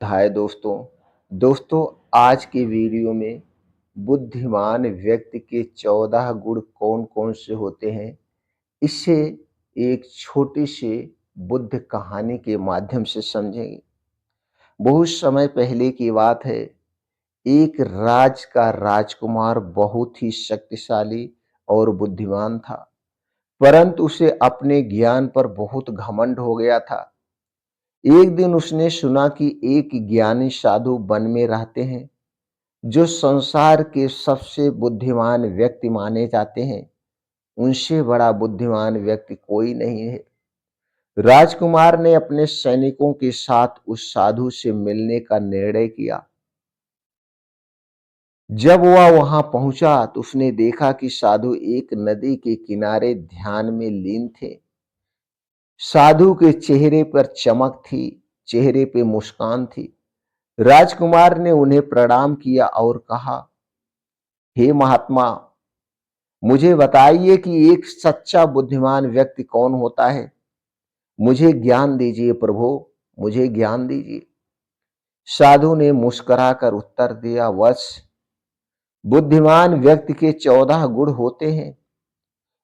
हाय दोस्तों आज की वीडियो में बुद्धिमान व्यक्ति के 14 गुण कौन कौन से होते हैं इससे एक छोटी सी बुद्ध कहानी के माध्यम से समझेंगे। बहुत समय पहले की बात है। एक राज का राजकुमार बहुत ही शक्तिशाली और बुद्धिमान था, परंतु उसे अपने ज्ञान पर बहुत घमंड हो गया था। एक दिन उसने सुना कि एक ज्ञानी साधु वन में रहते हैं जो संसार के सबसे बुद्धिमान व्यक्ति माने जाते हैं। उनसे बड़ा बुद्धिमान व्यक्ति कोई नहीं है। राजकुमार ने अपने सैनिकों के साथ उस साधु से मिलने का निर्णय किया। जब वह वहां पहुंचा तो उसने देखा कि साधु एक नदी के किनारे ध्यान में लीन थे। साधु के चेहरे पर चमक थी, चेहरे पे मुस्कान थी। राजकुमार ने उन्हें प्रणाम किया और कहा, हे महात्मा, मुझे बताइए कि एक सच्चा बुद्धिमान व्यक्ति कौन होता है। मुझे ज्ञान दीजिए प्रभु, मुझे ज्ञान दीजिए। साधु ने मुस्कुराकर उत्तर दिया, वत्स, बुद्धिमान व्यक्ति के 14 गुण होते हैं।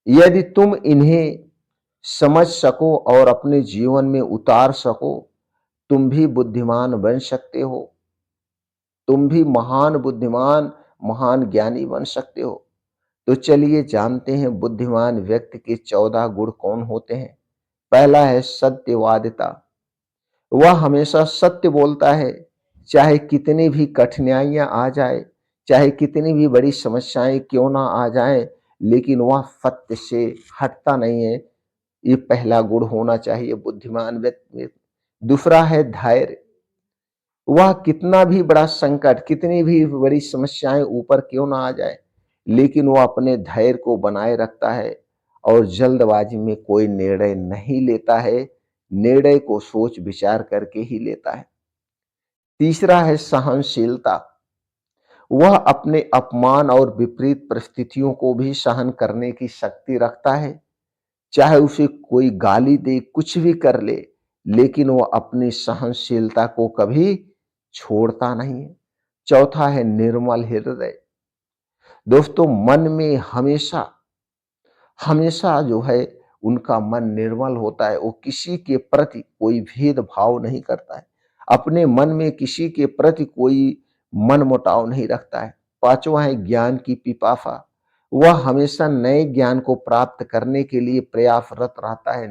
यदि तुम इन्हें समझ सको और अपने जीवन में उतार सको, तुम भी बुद्धिमान बन सकते हो। तुम भी महान बुद्धिमान, महान ज्ञानी बन सकते हो। तो चलिए जानते हैं बुद्धिमान व्यक्ति के 14 गुण कौन होते हैं। पहला है सत्यवादिता। वह हमेशा सत्य बोलता है, चाहे कितनी भी कठिनाइयां आ जाए, चाहे कितनी भी बड़ी समस्याएं क्यों ना आ जाए, लेकिन वह सत्य से हटता नहीं है। ये पहला गुण होना चाहिए बुद्धिमान व्यक्ति में। दूसरा है धैर्य। वह कितना भी बड़ा संकट, कितनी भी बड़ी समस्याएं ऊपर क्यों ना आ जाए, लेकिन वो अपने धैर्य को बनाए रखता है और जल्दबाजी में कोई निर्णय नहीं लेता है। निर्णय को सोच विचार करके ही लेता है। तीसरा है सहनशीलता। वह अपने अपमान और विपरीत परिस्थितियों को भी सहन करने की शक्ति रखता है। चाहे उसे कोई गाली दे, कुछ भी कर ले, लेकिन वह अपनी सहनशीलता को कभी छोड़ता नहीं है। चौथा है निर्मल हृदय। दोस्तों, मन में हमेशा हमेशा जो है उनका मन निर्मल होता है। वो किसी के प्रति कोई भेदभाव नहीं करता है। अपने मन में किसी के प्रति कोई मनमुटाव नहीं रखता है। पांचवा है ज्ञान की पिपासा। वह हमेशा नए ज्ञान को प्राप्त करने के लिए प्रयासरत रहता है।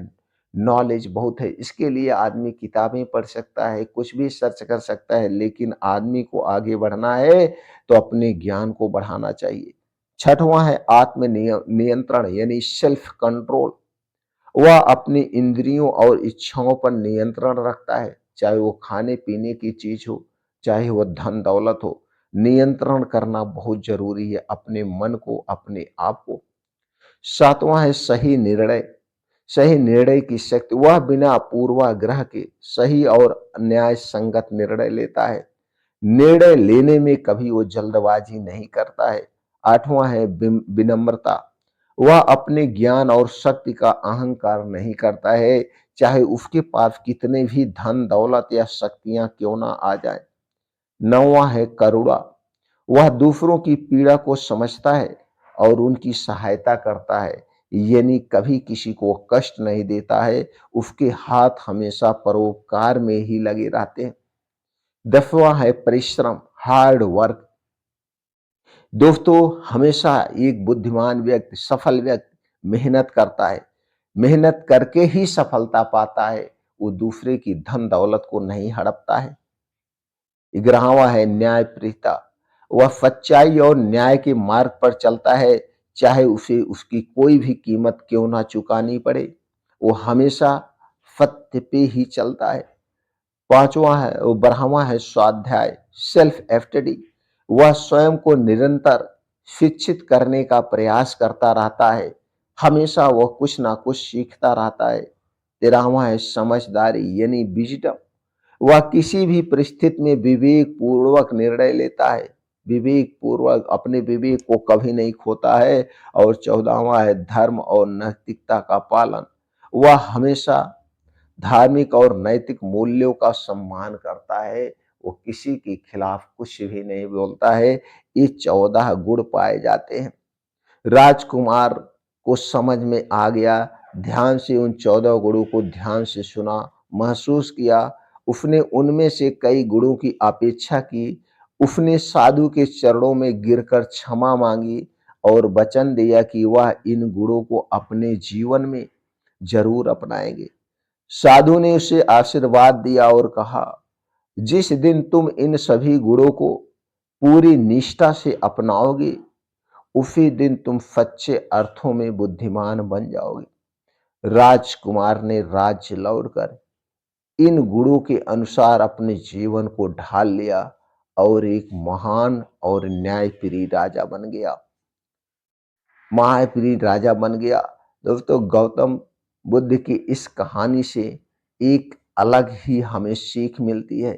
नॉलेज बहुत है, इसके लिए आदमी किताबें पढ़ सकता है, कुछ भी सर्च कर सकता है, लेकिन आदमी को आगे बढ़ना है तो अपने ज्ञान को बढ़ाना चाहिए। छठवां है आत्म नियंत्रण यानी सेल्फ कंट्रोल। वह अपनी इंद्रियों और इच्छाओं पर नियंत्रण रखता है, चाहे वो खाने पीने की चीज हो, चाहे वो धन दौलत हो। नियंत्रण करना बहुत जरूरी है, अपने मन को, अपने आप को। सातवां है सही निर्णय। सही निर्णय की शक्ति। वह बिना पूर्वाग्रह के सही और न्याय संगत निर्णय लेता है। निर्णय लेने में कभी वो जल्दबाजी नहीं करता है। आठवां है विनम्रता। वह अपने ज्ञान और शक्ति का अहंकार नहीं करता है, चाहे उसके पास कितने भी धन दौलत या शक्तियां क्यों ना आ जाए। नौवां है करुणा। वह दूसरों की पीड़ा को समझता है और उनकी सहायता करता है, यानी कभी किसी को कष्ट नहीं देता है। उसके हाथ हमेशा परोपकार में ही लगे रहते हैं। 10वां है परिश्रम, हार्ड वर्क। दोस्तों, हमेशा एक बुद्धिमान व्यक्ति, सफल व्यक्ति मेहनत करता है। मेहनत करके ही सफलता पाता है। वो दूसरे की धन दौलत को नहीं हड़पता है। 11वां है न्यायप्रियता। वह सच्चाई और न्याय के मार्ग पर चलता है, चाहे उसे उसकी कोई भी कीमत क्यों ना चुकानी पड़े। वो हमेशा सत्य पे ही चलता है। पांचवा है, 12वां है स्वाध्याय, सेल्फ स्टडी। वह स्वयं को निरंतर शिक्षित करने का प्रयास करता रहता है। हमेशा वह कुछ ना कुछ सीखता रहता है। 13वां है समझदारी यानी विजडम। वह किसी भी परिस्थिति में विवेक पूर्वक निर्णय लेता है। विवेक पूर्वक, अपने विवेक को कभी नहीं खोता है। और 14वां है धर्म और नैतिकता का पालन। वह हमेशा धार्मिक और नैतिक मूल्यों का सम्मान करता है। वो किसी के खिलाफ कुछ भी नहीं बोलता है। ये 14 गुण पाए जाते हैं। राजकुमार को समझ में आ गया, ध्यान से उन 14 गुणों को ध्यान से सुना, महसूस किया। उसने उनमें से कई गुणों की अपेक्षा की। उसने साधु के चरणों में गिरकर क्षमा मांगी और वचन दिया कि वह इन गुणों को अपने जीवन में जरूर अपनाएंगे। साधु ने उसे आशीर्वाद दिया और कहा, जिस दिन तुम इन सभी गुणों को पूरी निष्ठा से अपनाओगे, उसी दिन तुम सच्चे अर्थों में बुद्धिमान बन जाओगे। राजकुमार ने राज्य लौटकर इन गुणों के अनुसार अपने जीवन को ढाल लिया और एक महान और न्यायप्रिय राजा बन गया। महाप्रिय राजा बन गया। दोस्तों, गौतम बुद्ध की इस कहानी से एक अलग ही हमें सीख मिलती है।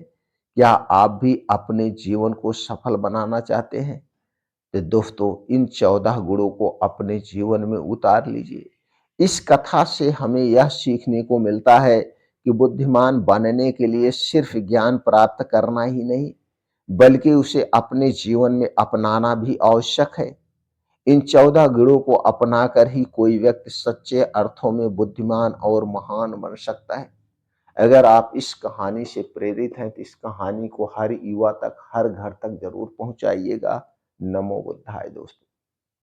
क्या आप भी अपने जीवन को सफल बनाना चाहते हैं? तो दोस्तों, इन 14 गुणों को अपने जीवन में उतार लीजिए। इस कथा से हमें यह सीखने को मिलता है कि बुद्धिमान बनने के लिए सिर्फ ज्ञान प्राप्त करना ही नहीं, बल्कि उसे अपने जीवन में अपनाना भी आवश्यक है। इन 14 गुणों को अपनाकर ही कोई व्यक्ति सच्चे अर्थों में बुद्धिमान और महान बन सकता है। अगर आप इस कहानी से प्रेरित हैं तो इस कहानी को हर युवा तक, हर घर तक जरूर पहुंचाइएगा। नमो बुद्धाय दोस्तों।